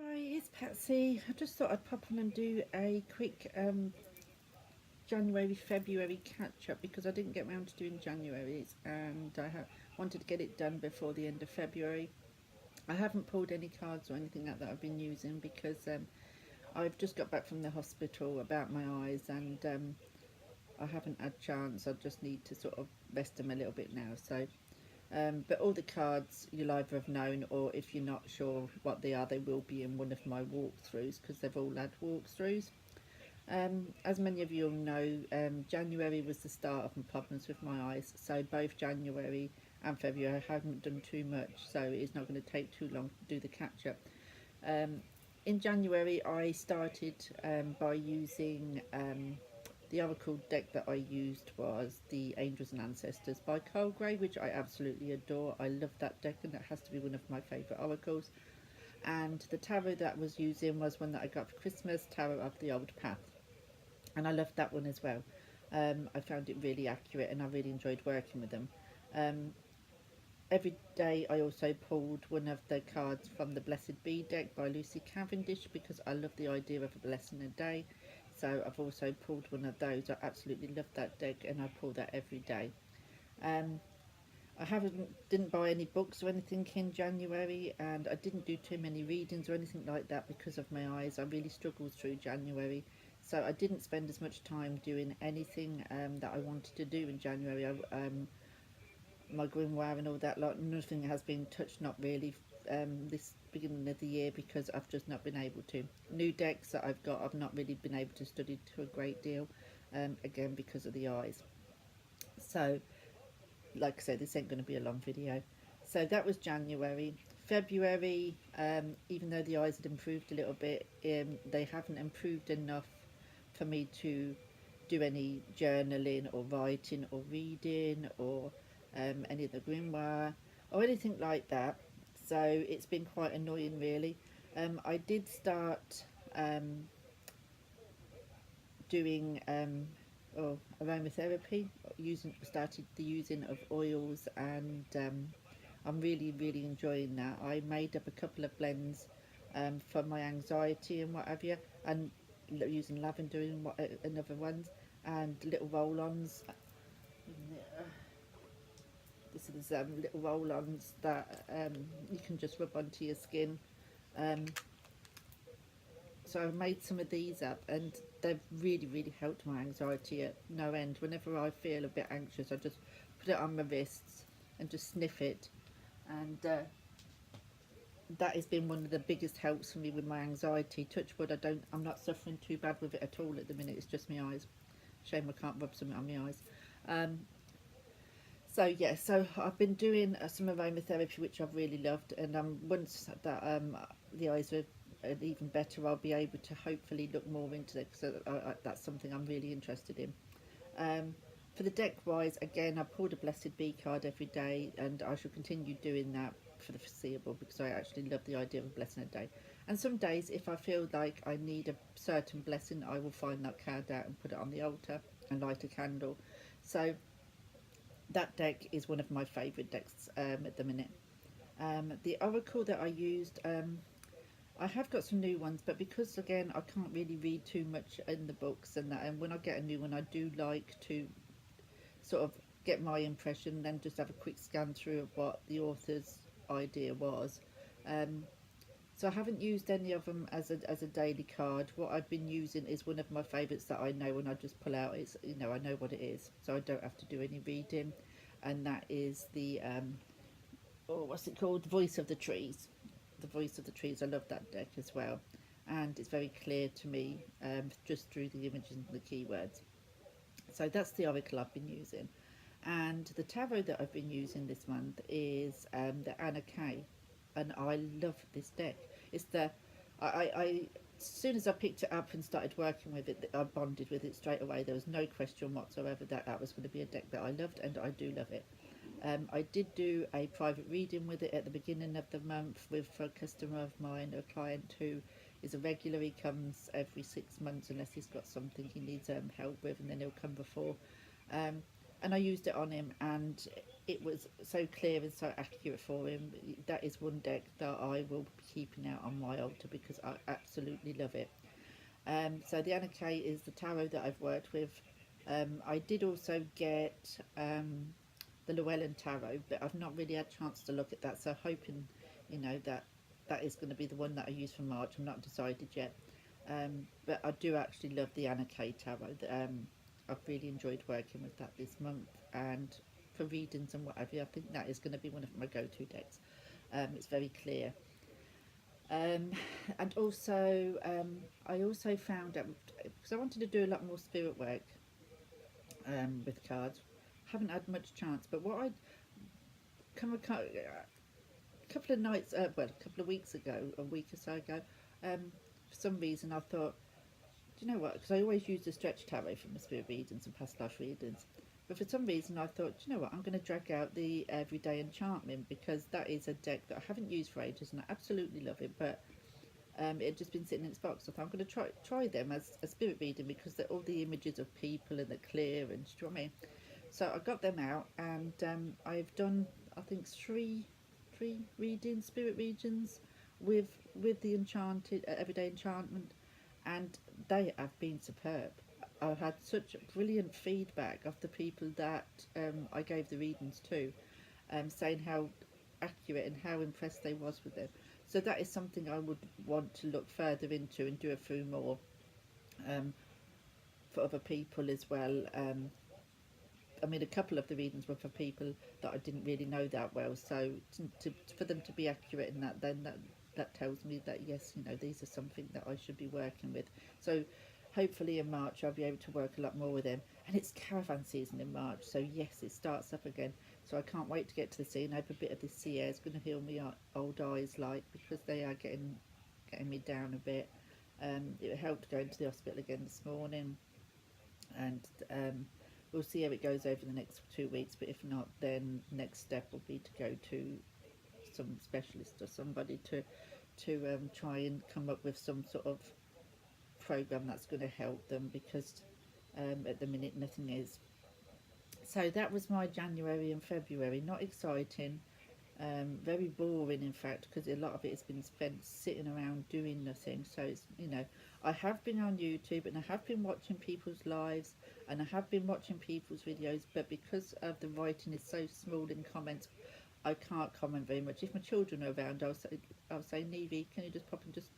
Hi, it's Patsy. I just thought I'd pop on and do a quick January, February catch up because I didn't get round to doing January's and wanted to get it done before the end of February. I haven't pulled any cards or anything like that I've been using because I've just got back from the hospital about my eyes and I haven't had chance. I just need to sort of rest them a little bit now. But all the cards you'll either have known, or if you're not sure what they are, they will be in one of my walkthroughs because they've all had walkthroughs. As many of you all know, January was the start of my problems with my eyes, so both January and February I haven't done too much, so it's not going to take too long to do the catch up. Um, in January, I started by using the Oracle deck that I used was the Angels and Ancestors by Carl Gray, which I absolutely adore. I love that deck, and that has to be one of my favourite oracles. And the tarot that I was using was one that I got for Christmas, Tarot of the Old Path, and I loved that one as well. I found it really accurate, and I really enjoyed working with them. Um, every day I also pulled one of the cards from the Blessed Bee deck by Lucy Cavendish because I love the idea of a blessing a day. So I've also pulled one of those. I absolutely love that deck and I pull that every day. Um, I didn't buy any books or anything in January, and I didn't do too many readings or anything like that because of my eyes. I really struggled through January, so I didn't spend as much time doing anything that I wanted to do in January. My grimoire and all that lot, nothing has been touched, not really, this beginning of the year because I've just not been able to. New decks that I've got, I've not really been able to study to a great deal, again because of the eyes. So like I said, this ain't going to be a long video. So that was January. February, even though the eyes had improved a little bit, they haven't improved enough for me to do any journaling or writing or reading or any of the grimoire or anything like that. So it's been quite annoying, really. I did start doing aromatherapy, started the using of oils, and I'm really enjoying that. I made up a couple of blends for my anxiety and what have you, and using lavender and other ones, and little roll-ons. This is little roll-ons that you can just rub onto your skin. Um, so I made some of these up, and they've really helped my anxiety at no end. Whenever I feel a bit anxious, I just put it on my wrists and just sniff it, and that has been one of the biggest helps for me with my anxiety. Touch wood, I'm not suffering too bad with it at all at the minute. It's just my eyes. Shame I can't rub something on my eyes. Um, so yeah, so I've been doing some aromatherapy, which I've really loved, and once that the eyes are even better, I'll be able to hopefully look more into it because that's something I'm really interested in. For the deck wise, again, I pulled a Blessed Bee card every day, and I shall continue doing that for the foreseeable because I actually love the idea of a blessing a day. And some days, if I feel like I need a certain blessing, I will find that card out and put it on the altar and light a candle. So that deck is one of my favourite decks at the minute. The oracle that I used, I have got some new ones, but because again I can't really read too much in the books and that, and when I get a new one, I do like to sort of get my impression, then just have a quick scan through of what the author's idea was. Um, so I haven't used any of them as a daily card. What I've been using is one of my favourites that I know, and I just pull out. It's, you know, I know what it is, so I don't have to do any reading, and that is the oh, what's it called? Voice of the Trees. The Voice of the Trees. I love that deck as well, and it's very clear to me just through the images and the keywords. So that's the oracle I've been using, and the tarot that I've been using this month is the Anna Kay, and I love this deck. It's the I as soon as I picked it up and started working with it, I bonded with it straight away. There was no question whatsoever that that was going to be a deck that I loved, and I do love it. I did do a private reading with it at the beginning of the month with a customer of mine, a client who is a regular. He comes every 6 months unless he's got something he needs help with, and then he'll come before. Um, and I used it on him, and it was so clear and so accurate for him. That is one deck that I will be keeping out on my altar because I absolutely love it. So the Anarchy is the tarot that I've worked with. I did also get the Llewellyn Tarot, but I've not really had a chance to look at that. So hoping, that that is going to be the one that I use for March. I'm not decided yet. But I do actually love the Anarchy Tarot. I've really enjoyed working with that this month, and for readings and whatever, I think that is going to be one of my go-to decks. It's very clear. And also, I also found out, because I wanted to do a lot more spirit work with cards. Haven't had much chance, but what I come a couple of nights, well, a couple of weeks ago, a week or so ago, for some reason I thought, do you know what? Because I always use the stretch tarot for my spirit readings and past life readings. But for some reason I thought, do you know what? I'm going to drag out the Everyday Enchantment, because that is a deck that I haven't used for ages and I absolutely love it. But it had just been sitting in its box. So I thought I'm going to try them as a spirit reading, because they're all the images of people and they're clear, and do you know what I mean? So I got them out, and I've done, I think, three readings, spirit readings, with the enchanted Everyday Enchantment, and they have been superb. I've had such brilliant feedback of the people that I gave the readings to, saying how accurate and how impressed they was with them. So that is something I would want to look further into and do a few more um, for other people as well. I mean, a couple of the readings were for people that I didn't really know that well. So for them to be accurate in that, then that tells me that yes, these are something that I should be working with. So hopefully in March I'll be able to work a lot more with them. And it's caravan season in March, so yes, it starts up again. So I can't wait to get to the sea and hope a bit of this sea air is going to heal me old eyes, like, because they are getting me down a bit. It helped going to the hospital again this morning, and we'll see how it goes over the next 2 weeks. But if not, then next step will be to go to some specialist or somebody to try and come up with some sort of program that's going to help them, because at the minute nothing is. So that was my January and February. Not exciting, very boring in fact, because a lot of it has been spent sitting around doing nothing. So it's, I have been on YouTube and I have been watching people's lives and I have been watching people's videos, but because of the writing is so small in comments, I can't comment very much. If my children are around, I'll say, Nevie, can you just pop and just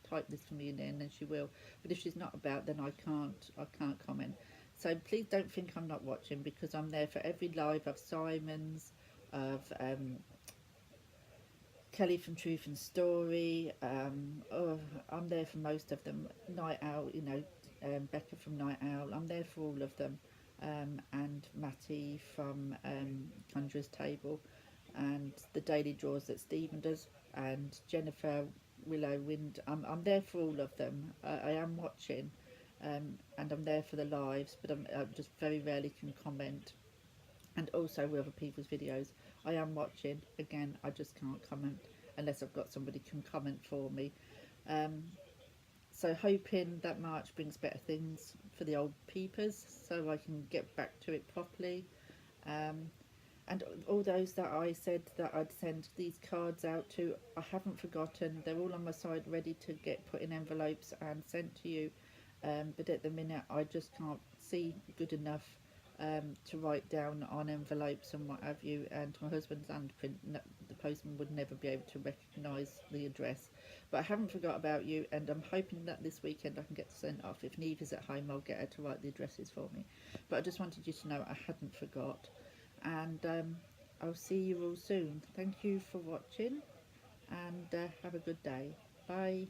type this for me in there, and then she will. But if she's not about, then I can't comment. So please don't think I'm not watching, because I'm there for every live of Simon's, of Kelly from Truth and Story. I'm there for most of them. Night Owl, Becca from Night Owl. I'm there for all of them. And Matty from Conjurer's Table, and the daily draws that Stephen does, and Jennifer Willow Wind. I'm there for all of them. I am watching, and I'm there for the lives, but I just very rarely can comment. And also with other people's videos, I am watching. Again, I just can't comment unless I've got somebody can comment for me. So hoping that March brings better things for the old peepers, so I can get back to it properly. And all those that I said that I'd send these cards out to, I haven't forgotten. They're all on my side, ready to get put in envelopes and sent to you. But at the minute, I just can't see good enough to write down on envelopes and what have you. And my husband's handprint, the postman would never be able to recognise the address. But I haven't forgot about you, and I'm hoping that this weekend I can get sent off. If Neve is at home, I'll get her to write the addresses for me. But I just wanted you to know I hadn't forgot. And I'll see you all soon. Thank you for watching, and have a good day. Bye.